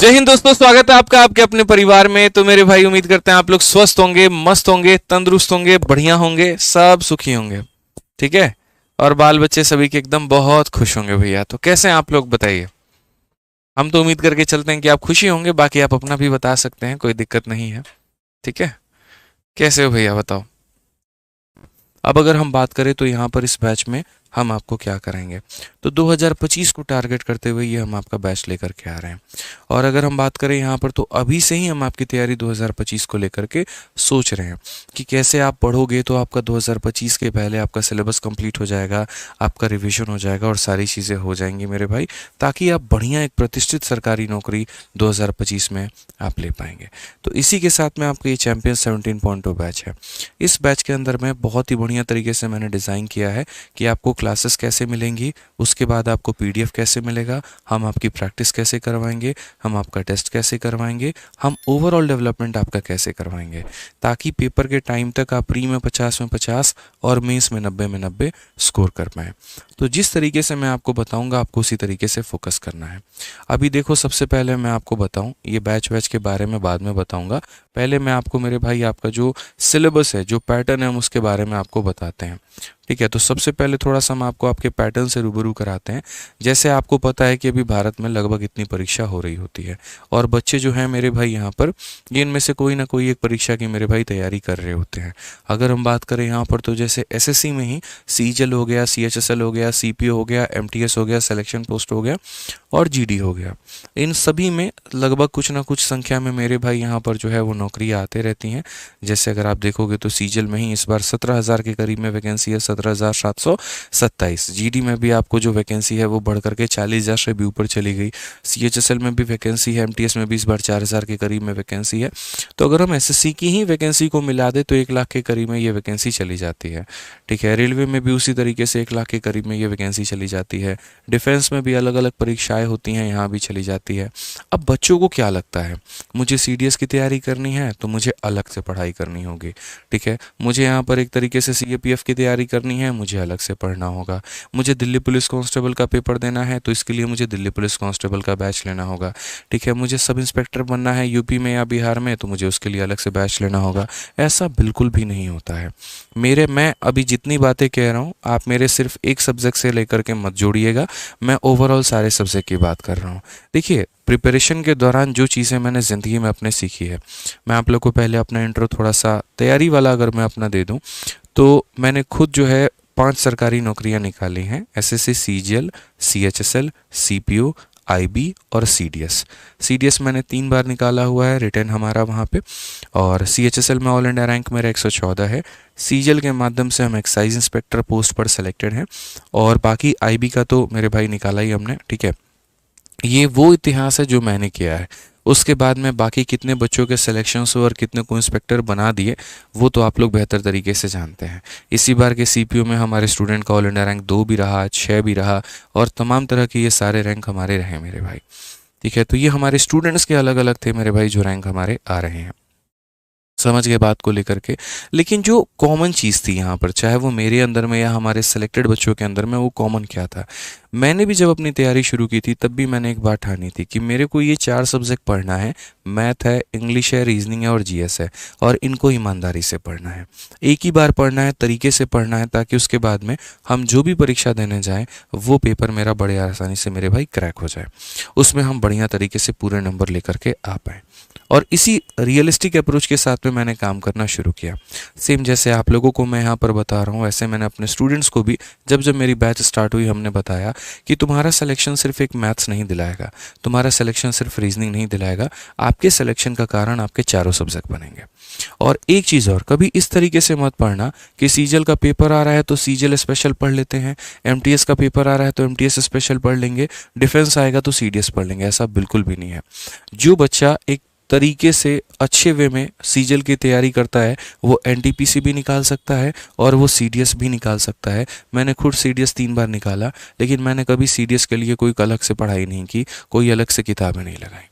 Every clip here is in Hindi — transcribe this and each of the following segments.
जय हिंद दोस्तों, स्वागत है आपका आपके अपने परिवार में। तो मेरे भाई, उम्मीद करते हैं आप लोग स्वस्थ होंगे, मस्त होंगे, तंदुरुस्त होंगे, बढ़िया होंगे, सब सुखी होंगे। ठीक है। और बाल बच्चे सभी के एकदम बहुत खुश होंगे भैया। तो कैसे हैं आप लोग, बताइए। हम तो उम्मीद करके चलते हैं कि आप खुशी होंगे, बाकी आप अपना भी बता सकते हैं, कोई दिक्कत नहीं है। ठीक है। कैसे हो भैया, बताओ। अब अगर हम बात करें तो यहाँ पर इस बैच में हम आपको क्या कराएंगे, तो 2025 को टारगेट करते हुए ये हम आपका बैच लेकर के आ रहे हैं। और अगर हम बात करें यहाँ पर, तो अभी से ही हम आपकी तैयारी 2025 को लेकर के सोच रहे हैं कि कैसे आप पढ़ोगे तो आपका 2025 के पहले आपका सिलेबस कंप्लीट हो जाएगा, आपका रिवीजन हो जाएगा और सारी चीज़ें हो जाएंगी मेरे भाई, ताकि आप बढ़िया एक प्रतिष्ठित सरकारी नौकरी 2025 में आप ले पाएंगे। तो इसी के साथ में आपका ये चैंपियन 17.0 बैच है। इस बैच के अंदर में बहुत ही बढ़िया तरीके से मैंने डिज़ाइन किया है कि आपको क्लासेस कैसे मिलेंगी, उसके बाद आपको पीडीएफ कैसे मिलेगा, हम आपकी प्रैक्टिस कैसे करवाएंगे, हम आपका टेस्ट कैसे करवाएंगे, हम ओवरऑल डेवलपमेंट आपका कैसे करवाएंगे, ताकि पेपर के टाइम तक आप प्री में 50 में 50 और मेंस में 90 में 90 स्कोर कर पाएँ। तो जिस तरीके से मैं आपको बताऊंगा, आपको उसी तरीके से फोकस करना है। अभी देखो, सबसे पहले मैं आपको बताऊं, ये बैच वैच के बारे में बाद में बताऊंगा। पहले मैं आपको मेरे भाई आपका जो सिलेबस है, जो पैटर्न है, हम उसके बारे में आपको बताते हैं। ठीक है। तो सबसे पहले थोड़ा सा हम आपको आपके पैटर्न से रूबरू कराते हैं। जैसे आपको पता है कि अभी भारत में लगभग इतनी परीक्षा हो रही होती है, और बच्चे जो हैं मेरे भाई यहाँ पर, ये इनमें से कोई ना कोई एक परीक्षा की मेरे भाई तैयारी कर रहे होते हैं। अगर हम बात करें यहाँ पर, तो जैसे एसएससी में ही सीजीएल हो गया, सीएचएसएल हो गया, सीपीओ हो गया, एमटीएस हो गया, सिलेक्शन पोस्ट हो गया और जीडी हो गया। इन सभी में लगभग कुछ ना कुछ संख्या में मेरे भाई यहाँ पर जो है वो नौकरियाँ आते रहती हैं। जैसे अगर आप देखोगे तो सीजीएल में ही इस बार 17,000 के करीब में वैकेंसी है, 17,727। जीडी में भी आपको जो वैकेंसी है वो बढ़ करके 40,000 से भी ऊपर चली गई। सीएचएसएल में भी वैकेंसी है, एमटीएस में भी इस बार 4,000 के करीब में वैकेंसी है। तो अगर हम एसएससी की ही वैकेंसी को मिला दे तो 1 लाख के करीब में ये वैकेंसी चली जाती है। ठीक है। रेलवे में भी उसी तरीके से 1 लाख के करीब में ये वैकेंसी चली जाती है। डिफेंस में भी अलग अलग परीक्षाएं होती हैं, यहाँ भी चली जाती है। अब बच्चों को क्या लगता है, मुझे सीडीएस की तैयारी करनी है तो मुझे अलग से पढ़ाई करनी होगी। ठीक है। मुझे यहाँ पर एक तरीके से सीएपीएफ की तैयारी करनी है, मुझे अलग से पढ़ना होगा। मुझे दिल्ली पुलिस कांस्टेबल का पेपर देना है तो इसके लिए मुझे दिल्ली पुलिस कांस्टेबल का बैच लेना होगा। ठीक है। मुझे सब इंस्पेक्टर बनना है यूपी में या बिहार में तो मुझे उसके लिए अलग से बैच लेना होगा। ऐसा बिल्कुल भी नहीं होता है। मैं अभी जितनी बातें कह रहा हूँ, आप मेरे सिर्फ एक सब्जेक्ट से लेकर के मत जोड़िएगा, मैं ओवरऑल सारे सब्जेक्ट की बात कर रहा हूँ। देखिए, प्रिपरेशन के दौरान जो चीज़ें मैंने ज़िंदगी में अपने सीखी है, मैं आप लोग को पहले अपना इंट्रो थोड़ा सा तैयारी वाला अगर मैं अपना दे दूं, तो मैंने खुद जो है 5 सरकारी नौकरियां निकाली हैं। SSC, CGL, CHSL, CPO, IB और सीडीएस। सीडीएस मैंने 3 बार निकाला हुआ है, रिटर्न हमारा वहाँ पे। और सीएचएसएल में ऑल इंडिया रैंक मेरा 114 है। सीजीएल के माध्यम से हम एक्साइज इंस्पेक्टर पोस्ट पर सेलेक्टेड हैं। और बाकी आईबी का तो मेरे भाई निकाला ही हमने। ठीक है। ये वो इतिहास है जो मैंने किया है। उसके बाद में बाकी कितने बच्चों के सिलेक्शंस हुए और कितने को इंस्पेक्टर बना दिए, वो तो आप लोग बेहतर तरीके से जानते हैं। इसी बार के सीपीओ में हमारे स्टूडेंट का ऑल इंडिया रैंक 2 भी रहा, 6 भी रहा, और तमाम तरह के ये सारे रैंक हमारे रहे मेरे भाई। ठीक है। तो ये हमारे स्टूडेंट्स के अलग अलग थे मेरे भाई, जो रैंक हमारे आ रहे हैं। समझ गए बात को लेकर के। लेकिन जो कॉमन चीज़ थी यहाँ पर, चाहे वो मेरे अंदर में या हमारे सेलेक्टेड बच्चों के अंदर में, वो कॉमन क्या था। मैंने भी जब अपनी तैयारी शुरू की थी तब भी मैंने एक बात ठानी थी कि मेरे को ये 4 सब्जेक्ट पढ़ना है। मैथ है, इंग्लिश है, रीजनिंग है और जीएस है, और इनको ईमानदारी से पढ़ना है। एक ही बार पढ़ना है, तरीके से पढ़ना है, ताकि उसके बाद में हम जो भी परीक्षा देने जाएं वो पेपर मेरा बड़े आसानी से मेरे भाई क्रैक हो जाए, उसमें हम बढ़िया तरीके से पूरे नंबर लेकर के आ पाएँ। और इसी रियलिस्टिक अप्रोच के साथ में मैंने काम करना शुरू किया। सेम जैसे आप लोगों को मैं यहाँ पर बता रहा हूँ, ऐसे मैंने अपने स्टूडेंट्स को भी जब जब मेरी बैच स्टार्ट हुई हमने बताया कि तुम्हारा सिलेक्शन सिर्फ एक मैथ्स नहीं दिलाएगा, तुम्हारा सिलेक्शन सिर्फ रीजनिंग नहीं दिलाएगा, आपके सिलेक्शन का कारण आपके चारों सब्जेक्ट बनेंगे। और एक चीज़ और, कभी इस तरीके से मत पढ़ना कि सीजीएल का पेपर आ रहा है तो सीजीएल स्पेशल पढ़ लेते हैं, एमटीएस का पेपर आ रहा है तो एमटीएस स्पेशल पढ़ लेंगे, डिफेंस आएगा तो सीडीएस पढ़ लेंगे। ऐसा बिल्कुल भी नहीं है। जो बच्चा एक तरीके से अच्छे वे में सीजीएल की तैयारी करता है, वो एनटीपीसी भी निकाल सकता है और वो सीडीएस भी निकाल सकता है। मैंने खुद सीडीएस 3 बार निकाला, लेकिन मैंने कभी सीडीएस के लिए कोई अलग से पढ़ाई नहीं की, कोई अलग से किताबें नहीं लगाई।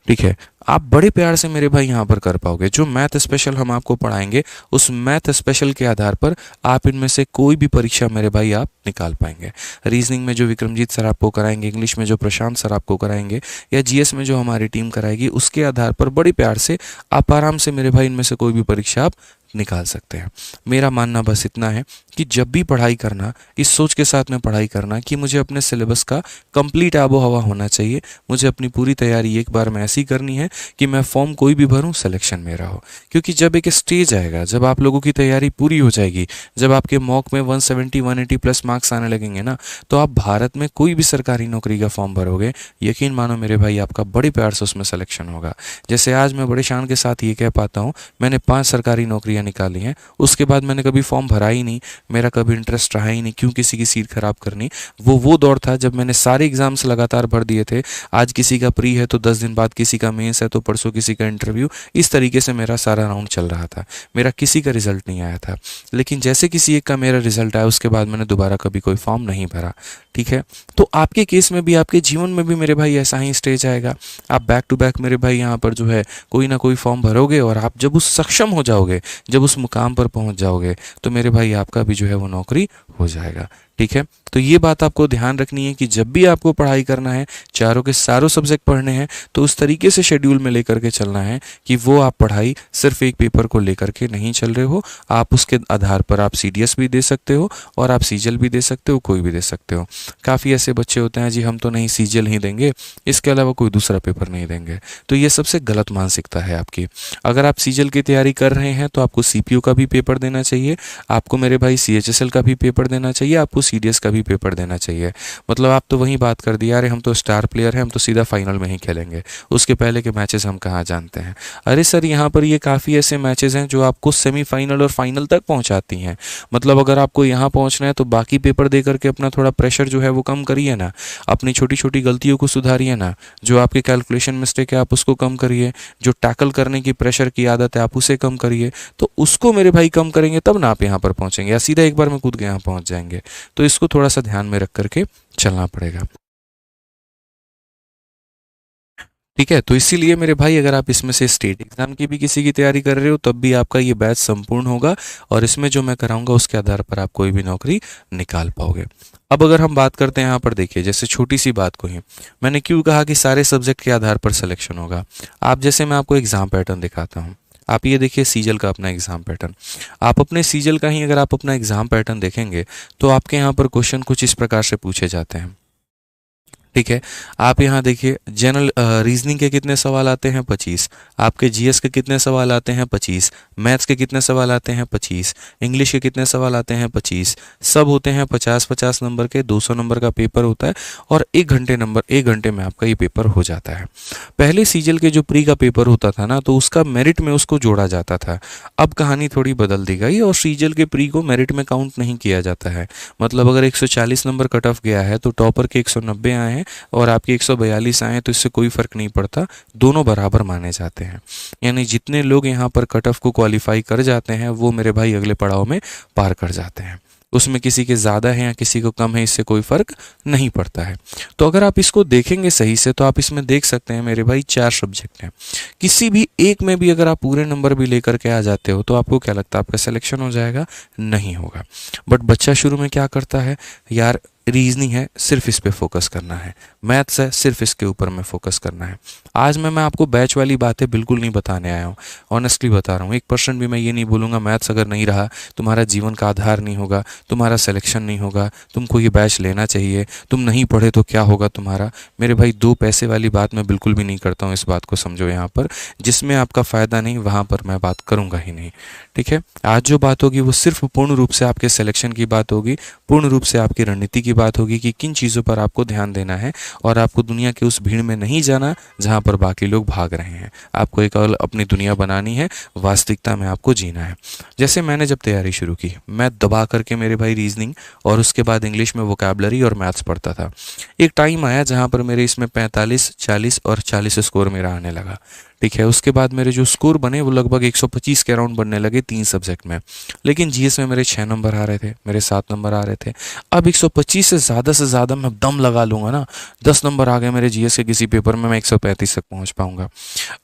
ठीक है। आप बड़े प्यार से मेरे भाई यहाँ पर कर पाओगे। जो मैथ स्पेशल हम आपको पढ़ाएंगे उस मैथ स्पेशल के आधार पर आप इनमें से कोई भी परीक्षा मेरे भाई आप निकाल पाएंगे। रीजनिंग में जो विक्रमजीत सर आपको कराएंगे, इंग्लिश में जो प्रशांत सर आपको कराएंगे, या जीएस में जो हमारी टीम कराएगी, उसके आधार पर बड़े प्यार से आप आराम से मेरे भाई इनमें से कोई भी परीक्षा आप निकाल सकते हैं। मेरा मानना बस इतना है कि जब भी पढ़ाई करना, इस सोच के साथ में पढ़ाई करना कि मुझे अपने सिलेबस का कंप्लीट आबो हवा होना चाहिए, मुझे अपनी पूरी तैयारी एक बार में ऐसी करनी है कि मैं फॉर्म कोई भी भरूं सिलेक्शन मेरा हो। क्योंकि जब एक स्टेज आएगा, जब आप लोगों की तैयारी पूरी हो जाएगी, जब आपके मॉक में 170 180 प्लस मार्क्स आने लगेंगे ना, तो आप भारत में कोई भी सरकारी नौकरी का फॉर्म भरोगे, यकीन मानो मेरे भाई आपका बड़े प्यार से उसमें सिलेक्शन होगा। जैसे आज मैं बड़े शान के साथ ये कह पाता हूँ, मैंने 5 सरकारी नौकरियां निकाली हैं, उसके बाद मैंने कभी फॉर्म भरा ही नहीं, मेरा कभी इंटरेस्ट रहा ही नहीं, क्यों किसी की सीट खराब करनी। वो दौर था जब मैंने सारे एग्जाम्स लगातार भर दिए थे। आज किसी का प्री है तो 10 दिन बाद किसी का मेंस है, तो परसों किसी का इंटरव्यू, इस तरीके से मेरा सारा राउंड चल रहा था। मेरा किसी का रिजल्ट नहीं आया था, लेकिन जैसे किसी एक का मेरा रिजल्ट आया उसके बाद मैंने दोबारा कभी कोई फॉर्म नहीं भरा। ठीक है, तो आपके केस में भी, आपके जीवन में भी मेरे भाई ऐसा ही स्टेज आएगा। आप बैक टू बैक मेरे भाई यहाँ पर जो है कोई ना कोई फॉर्म भरोगे, और आप जब उस सक्षम हो जाओगे, जब उस मुकाम पर पहुंच जाओगे, तो मेरे भाई आपका भी जो है वो नौकरी हो जाएगा। ठीक है, तो ये बात आपको ध्यान रखनी है कि जब भी आपको पढ़ाई करना है, चारों के सारों सब्जेक्ट पढ़ने हैं, तो उस तरीके से शेड्यूल में लेकर के चलना है कि वो आप पढ़ाई सिर्फ एक पेपर को लेकर के नहीं चल रहे हो। आप उसके आधार पर आप सीडीएस भी दे सकते हो और आप सीजल भी दे सकते हो, कोई भी दे सकते हो। काफ़ी ऐसे बच्चे होते हैं जी हम तो नहीं सीजल ही देंगे, इसके अलावा कोई दूसरा पेपर नहीं देंगे, तो ये सबसे गलत मानसिकता है आपकी। अगर आप सीजल की तैयारी कर रहे हैं तो आपको सीपीयू का भी पेपर देना चाहिए, आपको मेरे भाई सीएचएसएल का भी पेपर देना चाहिए, आपको सीडीएस का भी पेपर देना चाहिए। मतलब आप तो वही बात कर दिया, अरे हम तो स्टार प्लेयर हैं, हम तो सीधा फाइनल में ही खेलेंगे, उसके पहले के मैचेस हम कहाँ जानते हैं। अरे सर, यहाँ पर ये काफ़ी ऐसे मैचेस हैं जो आपको सेमीफाइनल और फाइनल तक पहुँचाती हैं। मतलब अगर आपको यहाँ पहुँचना है तो बाकी पेपर दे करके अपना थोड़ा प्रेशर जो है वो कम करिए ना, अपनी छोटी छोटी गलतियों को सुधारिए ना, जो आपके कैलकुलेशन मिस्टेक है आप उसको कम करिए, जो टैकल करने की प्रेशर की आदत है आप उसे कम करिए। तो उसको मेरे भाई कम करेंगे तब ना आप यहाँ पर पहुँचेंगे, या सीधा एक बार में कूद के यहाँ पहुँच जाएंगे। तो इसको थोड़ा सा ध्यान में रख करके चलना पड़ेगा। ठीक है, तो इसीलिए मेरे भाई अगर आप इसमें से स्टेट एग्जाम की भी किसी की तैयारी कर रहे हो तब भी आपका ये बैच संपूर्ण होगा, और इसमें जो मैं कराऊंगा उसके आधार पर आप कोई भी नौकरी निकाल पाओगे। अब अगर हम बात करते हैं यहाँ पर, देखिए जैसे छोटी सी बात को ही मैंने क्यों कहा कि सारे सब्जेक्ट के आधार पर सिलेक्शन होगा। आप जैसे मैं आपको एग्जाम पैटर्न दिखाता हूँ, आप ये देखिए सीजल का अपना एग्जाम पैटर्न। आप अपने सीजल का ही अगर आप अपना एग्जाम पैटर्न देखेंगे तो आपके यहाँ पर क्वेश्चन कुछ इस प्रकार से पूछे जाते हैं। ठीक है, आप यहाँ देखिए जनरल रीजनिंग के कितने सवाल आते हैं 25, आपके जीएस के कितने सवाल आते हैं 25, मैथ्स के कितने सवाल आते हैं 25, इंग्लिश के कितने सवाल आते हैं 25, सब होते हैं 50-50 नंबर के। 200 नंबर का पेपर होता है और 1 घंटे में आपका ये पेपर हो जाता है। पहले सीजल के जो प्री का पेपर होता था ना, तो उसका मेरिट में उसको जोड़ा जाता था। अब कहानी थोड़ी बदल दी गई और सीजल के प्री को मेरिट में काउंट नहीं किया जाता है। मतलब अगर 140 नंबर कट ऑफ गया है तो टॉपर के 190 आए हैं और आपके 142 आए, तो इससे कोई फर्क नहीं पड़ता, दोनों बराबर माने जाते हैं। यानी जितने लोग यहाँ पर कट ऑफ को क्वालिफाई कर जाते हैं वो मेरे भाई अगले पड़ाव में पार कर जाते हैं। उसमें किसी के ज़्यादा है या किसी को कम है, इससे कोई फर्क नहीं पड़ता है। तो अगर आप इसको देखेंगे सही से तो आप इसमें देख सकते हैं मेरे भाई 4 सब्जेक्ट हैं। किसी भी एक में भी अगर आप पूरे नंबर भी लेकर के आ जाते हो तो आपको क्या लगता है आपका सिलेक्शन हो जाएगा? नहीं होगा। बट बच्चा शुरू में क्या करता है, यार रीजनिंग है सिर्फ इस पे फोकस करना है, मैथ्स है सिर्फ इसके ऊपर में फोकस करना है। आज मैं आपको बैच वाली बातें बिल्कुल नहीं बताने आया हूँ, ऑनेस्टली बता रहा हूँ। 1% भी मैं ये नहीं बोलूँगा मैथ्स अगर नहीं रहा तुम्हारा जीवन का आधार नहीं होगा, तुम्हारा सिलेक्शन नहीं होगा, तुमको ये बैच लेना चाहिए, तुम नहीं पढ़े तो क्या होगा तुम्हारा। मेरे भाई 2 पैसे वाली बात मैं बिल्कुल भी नहीं करता हूँ, इस बात को समझो। यहाँ पर जिसमें आपका फ़ायदा नहीं वहाँ पर मैं बात करूँगा ही नहीं। ठीक है, आज जो बात होगी वो सिर्फ पूर्ण रूप से आपके सिलेक्शन की बात होगी, पूर्ण रूप से आपकी रणनीति की बात होगी कि किन चीज़ों पर आपको ध्यान देना है, और आपको दुनिया के उस भीड़ में नहीं जाना जहाँ पर बाकी लोग भाग रहे हैं। आपको एक अपनी दुनिया बनानी है, वास्तविकता में आपको जीना है। जैसे मैंने जब तैयारी शुरू की, मैं दबा करके मेरे भाई रीजनिंग और उसके बाद इंग्लिश में वोकैबुलरी और मैथ्स पढ़ता था। एक टाइम आया जहाँ पर मेरे इसमें 45, 40 और 40 स्कोर मेरा आने लगा। ठीक है। उसके बाद मेरे जो स्कोर बने वो लगभग 125 के अराउंड बनने लगे 3 सब्जेक्ट में। लेकिन जीएस में मेरे 6 नंबर आ रहे थे, मेरे 7 नंबर आ रहे थे। अब 125 से ज़्यादा मैं दम लगा लूँगा ना, 10 नंबर आ गए मेरे जीएस के किसी पेपर में, मैं 135 तक पहुँच पाऊँगा।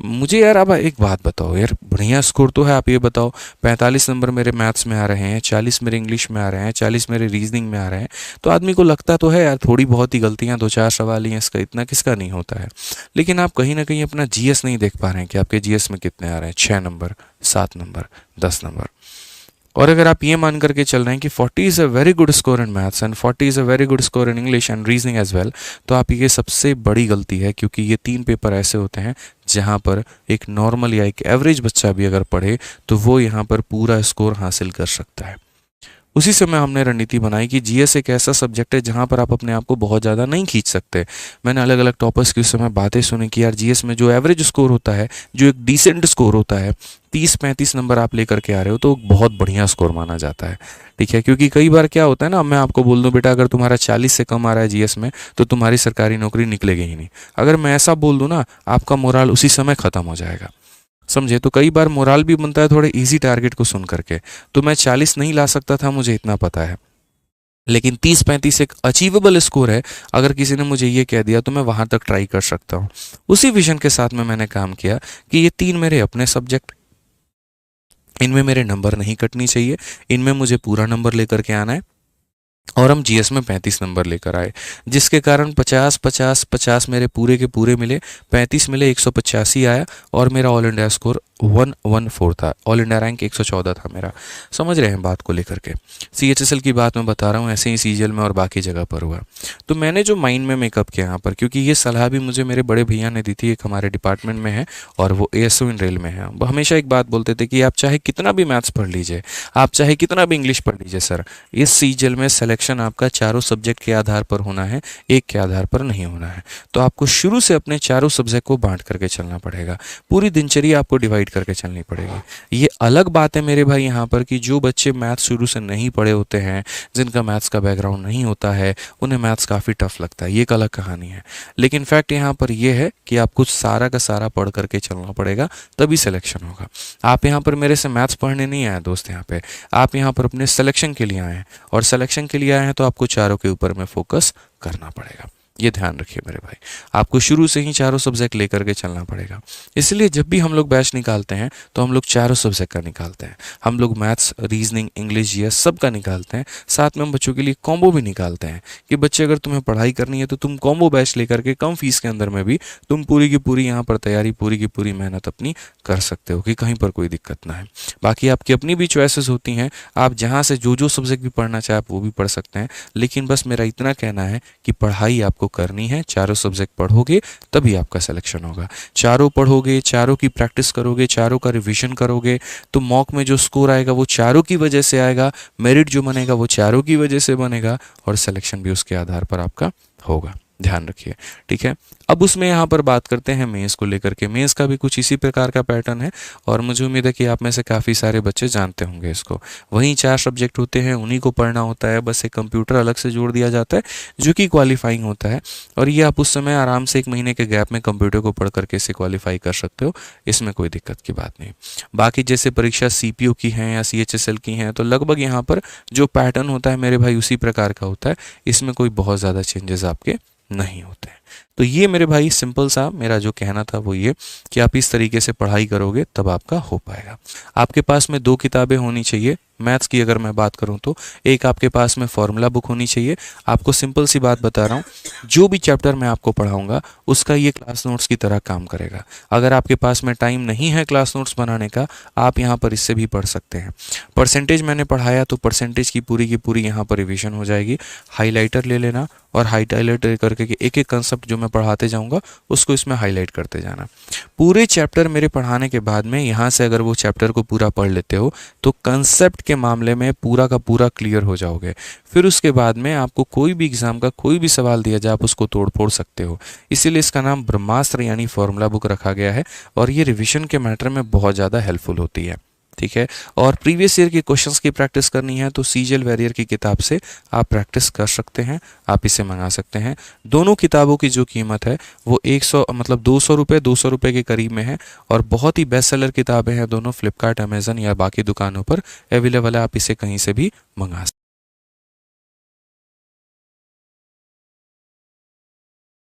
मुझे यार अब एक बात बताओ यार, बढ़िया स्कोर तो है, आप ये बताओ 45 नंबर मेरे मैथ्स में आ रहे हैं, 40 मेरे इंग्लिश में आ रहे हैं, 40 मेरे रीजनिंग में आ रहे हैं, तो आदमी को लगता तो है यार थोड़ी बहुत ही गलतियाँ, 2-4 सवाल ही हैं, इसका इतना किसका नहीं होता है। लेकिन आप कहीं ना कहीं अपना जीएस नहीं देख पा रहे हैं कि आपके जीएस में कितने आ रहे हैं, 6 नंबर, 7 नंबर, 10 नंबर। और अगर आप ये मान करके चल रहे हैं कि 40 is a very good score in maths and 40 is a very good score in English and reasoning as well, तो आप ये सबसे बड़ी गलती है, क्योंकि ये 3 पेपर ऐसे होते हैं जहाँ पर एक नॉर्मल या एक एवरेज बच्चा भी अगर पढ़े तो वो यहाँ पर पूरा स्कोर हासिल कर सकता है। उसी समय हमने रणनीति बनाई कि जीएस एक ऐसा सब्जेक्ट है जहाँ पर आप अपने आप को बहुत ज़्यादा नहीं खींच सकते। मैंने अलग अलग टॉपर्स की उस समय बातें सुनी कि यार जीएस में जो एवरेज स्कोर होता है, जो एक डिसेंट स्कोर होता है, 30-35 नंबर आप लेकर के आ रहे हो तो बहुत बढ़िया स्कोर माना जाता है। ठीक है, क्योंकि कई बार क्या होता है ना, मैं आपको बोल दूं बेटा अगर तुम्हारा 40 से कम आ रहा है जीएस में तो तुम्हारी सरकारी नौकरी निकलेगी ही नहीं। अगर मैं ऐसा बोल दूं ना, आपका मोराल उसी समय ख़त्म हो जाएगा, समझे। तो कई बार मोराल भी बनता है थोड़े इजी टारगेट को सुन करके। तो मैं 40 नहीं ला सकता था, मुझे इतना पता है, लेकिन 30-35 एक अचीवेबल स्कोर है। अगर किसी ने मुझे ये कह दिया तो मैं वहां तक ट्राई कर सकता हूँ। उसी विजन के साथ में मैंने काम किया कि ये 3 मेरे अपने सब्जेक्ट, इनमें मेरे नंबर नहीं कटनी चाहिए, इनमें मुझे पूरा नंबर लेकर के आना है। और हम जीएस में 35 नंबर लेकर आए, जिसके कारण 50-50-50 मेरे पूरे के पूरे मिले, 35 मिले, 185 आया और मेरा ऑल इंडिया स्कोर 114 था। ऑल इंडिया रैंक 114 था मेरा। समझ रहे हैं बात को लेकर के। सीएचएसएल की बात मैं बता रहा हूँ, ऐसे ही सीजीएल में और बाकी जगह पर हुआ। तो मैंने जो माइंड में मेकअप किया यहाँ पर, क्योंकि ये सलाह भी मुझे मेरे बड़े भैया ने दी थी, एक हमारे डिपार्टमेंट में है और वो एएसओ इन रेल में है। वो हमेशा एक बात बोलते थे कि आप चाहे कितना भी मैथ्स पढ़ लीजिए, आप चाहे कितना भी इंग्लिश पढ़ लीजिए सर, इस सीजीएल में सिलेक्शन आपका चारों सब्जेक्ट के आधार पर होना है, एक के आधार पर नहीं होना है। तो आपको शुरू से अपने चारों सब्जेक्ट को बांट करके चलना पड़ेगा, पूरी दिनचर्या आपको डिवाइड करके चलनी पड़ेगी। ये अलग बात है मेरे भाई यहाँ पर कि जो बच्चे मैथ्स शुरू से नहीं पढ़े होते हैं, जिनका मैथ्स का बैकग्राउंड नहीं होता है, उन्हें मैथ्स काफ़ी टफ लगता है, ये एक अलग कहानी है। लेकिन फैक्ट यहाँ पर यह है कि आपको सारा का सारा पढ़ करके चलना पड़ेगा, तभी सिलेक्शन होगा। आप यहाँ पर मेरे से मैथ्स पढ़ने नहीं आए दोस्त, यहाँ पे आप यहाँ पर अपने सिलेक्शन के लिए आए हैं, और सिलेक्शन के लिए आए हैं तो आपको चारों के ऊपर में फोकस करना पड़ेगा। ये ध्यान रखिए मेरे भाई, आपको शुरू से ही चारों सब्जेक्ट लेकर के चलना पड़ेगा। इसलिए जब भी हम लोग बैच निकालते हैं तो हम लोग चारों सब्जेक्ट का निकालते हैं। हम लोग मैथ्स, रीजनिंग, इंग्लिश, जीएस सब का निकालते हैं। साथ में हम बच्चों के लिए कॉम्बो भी निकालते हैं कि बच्चे अगर तुम्हें पढ़ाई करनी है तो तुम कॉम्बो बैच लेकर के कम फीस के अंदर में भी तुम पूरी की पूरी यहाँ पर तैयारी, पूरी की पूरी मेहनत अपनी कर सकते हो, कि कहीं पर कोई दिक्कत ना है। बाकी आपकी अपनी भी चॉइसेस होती हैं, आप जहाँ से जो जो सब्जेक्ट भी पढ़ना चाहे आप वो भी पढ़ सकते हैं। लेकिन बस मेरा इतना कहना है कि पढ़ाई आपको करनी है, चारों सब्जेक्ट पढ़ोगे तभी आपका सिलेक्शन होगा। चारों पढ़ोगे, चारों की प्रैक्टिस करोगे, चारों का रिवीजन करोगे, तो मॉक में जो स्कोर आएगा वो चारों की वजह से आएगा, मेरिट जो बनेगा वो चारों की वजह से बनेगा, और सिलेक्शन भी उसके आधार पर आपका होगा। ध्यान रखिए, ठीक है। अब उसमें यहाँ पर बात करते हैं मेंस को लेकर के। मेंस का भी कुछ इसी प्रकार का पैटर्न है, और मुझे उम्मीद है कि आप में से काफ़ी सारे बच्चे जानते होंगे इसको। वहीं 4 सब्जेक्ट होते हैं, उन्हीं को पढ़ना होता है, बस एक कंप्यूटर अलग से जोड़ दिया जाता है जो कि क्वालिफाइंग होता है, और ये आप उस समय आराम से 1 महीने के गैप में कंप्यूटर को पढ़ करके इसे क्वालिफाई कर सकते हो, इसमें कोई दिक्कत की बात नहीं। बाकी जैसे परीक्षा सीपीओ की हैं या सीएचएसएल की हैं, तो लगभग यहाँ पर जो पैटर्न होता है मेरे भाई उसी प्रकार का होता है, इसमें कोई बहुत ज़्यादा चेंजेस आपके नहीं होते हैं। तो ये मेरे भाई सिंपल सा मेरा जो कहना था वो ये कि आप इस तरीके से पढ़ाई करोगे तब आपका हो पाएगा। आपके पास में 2 किताबें होनी चाहिए। मैथ्स की अगर मैं बात करूं तो एक आपके पास में फॉर्मूला बुक होनी चाहिए। आपको सिंपल सी बात बता रहा हूं, जो भी चैप्टर मैं आपको पढ़ाऊंगा उसका ये क्लास नोट्स की तरह काम करेगा। अगर आपके पास में टाइम नहीं है क्लास नोट्स बनाने का, आप यहाँ पर इससे भी पढ़ सकते हैं। परसेंटेज मैंने पढ़ाया तो परसेंटेज की पूरी यहाँ पर रिविजन हो जाएगी। हाईलाइटर ले लेना और हाईलाइट करके एक एक कंसेप्ट जो मैं पढ़ाते जाऊंगा उसको इसमें हाईलाइट करते जाना। पूरे चैप्टर मेरे पढ़ाने के बाद में यहाँ से अगर वो चैप्टर को पूरा पढ़ लेते हो तो कंसेप्ट के मामले में पूरा का पूरा क्लियर हो जाओगे। फिर उसके बाद में आपको कोई भी एग्जाम का कोई भी सवाल दिया जाए आप उसको तोड़ फोड़ सकते हो। इसीलिए इसका नाम ब्रह्मास्त्र यानी फॉर्मूला बुक रखा गया है, और ये रिविजन के मैटर में बहुत ज़्यादा हेल्पफुल होती है। ठीक है। और प्रीवियस ईयर के क्वेश्चंस की प्रैक्टिस करनी है तो सीजल वेरियर की किताब से आप प्रैक्टिस कर सकते हैं, आप इसे मंगा सकते हैं। दोनों किताबों की जो कीमत है वो 100 मतलब 200 रुपये के करीब में है और बहुत ही बेस्ट सेलर किताबें हैं दोनों। फ्लिपकार्ट, अमेजन या बाकी दुकानों पर अवेलेबल है, आप इसे कहीं से भी मंगा सकते हैं।